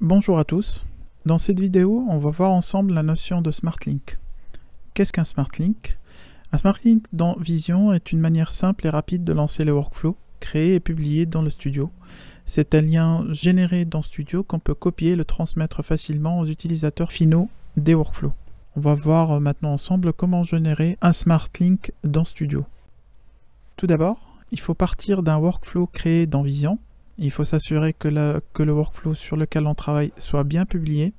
Bonjour à tous. Dans cette vidéo, on va voir ensemble la notion de Smart Link. Qu'est-ce qu'un Smart Link? Un Smart Link dans Vision est une manière simple et rapide de lancer le workflow créé et publié dans le studio. C'est un lien généré dans Studio qu'on peut copier et le transmettre facilement aux utilisateurs finaux des workflows. On va voir maintenant ensemble comment générer un Smart Link dans Studio. Tout d'abord, il faut partir d'un workflow créé dans Vision. Il faut s'assurer que le workflow sur lequel on travaille soit bien publié.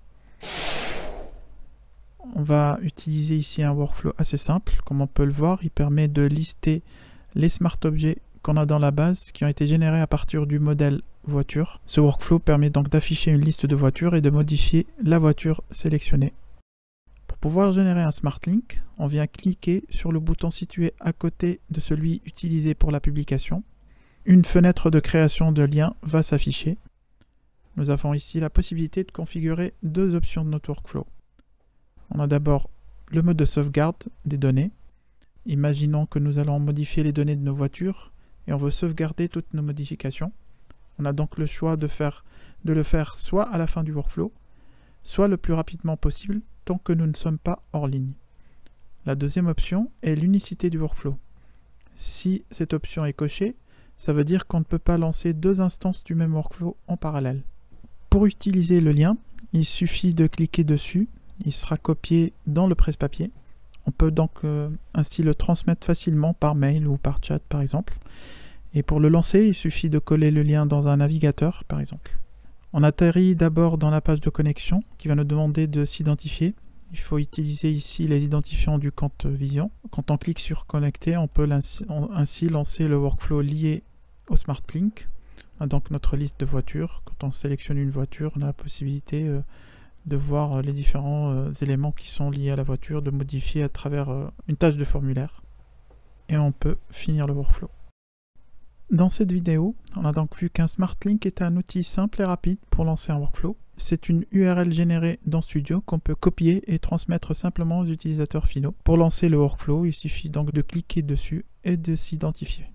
On va utiliser ici un workflow assez simple. Comme on peut le voir, il permet de lister les smart objets qu'on a dans la base qui ont été générés à partir du modèle voiture. Ce workflow permet donc d'afficher une liste de voitures et de modifier la voiture sélectionnée. Pour pouvoir générer un Smart Link, on vient cliquer sur le bouton situé à côté de celui utilisé pour la publication. Une fenêtre de création de lien va s'afficher. Nous avons ici la possibilité de configurer deux options de notre workflow. On a d'abord le mode de sauvegarde des données. Imaginons que nous allons modifier les données de nos voitures et on veut sauvegarder toutes nos modifications. On a donc le choix de le faire soit à la fin du workflow, soit le plus rapidement possible tant que nous ne sommes pas hors ligne. La deuxième option est l'unicité du workflow. Si cette option est cochée, ça veut dire qu'on ne peut pas lancer deux instances du même workflow en parallèle. Pour utiliser le lien, il suffit de cliquer dessus. Il sera copié dans le presse-papier. On peut donc ainsi le transmettre facilement par mail ou par chat par exemple. Et pour le lancer, il suffit de coller le lien dans un navigateur par exemple. On atterrit d'abord dans la page de connexion qui va nous demander de s'identifier. Il faut utiliser ici les identifiants du compte Vision. Quand on clique sur connecter, on peut ainsi lancer le workflow lié au Smart Link. On a donc notre liste de voitures. Quand on sélectionne une voiture, on a la possibilité de voir les différents éléments qui sont liés à la voiture, de modifier à travers une tâche de formulaire. Et on peut finir le workflow. Dans cette vidéo, on a donc vu qu'un Smart Link est un outil simple et rapide pour lancer un workflow. C'est une URL générée dans Studio qu'on peut copier et transmettre simplement aux utilisateurs finaux. Pour lancer le workflow, il suffit donc de cliquer dessus et de s'identifier.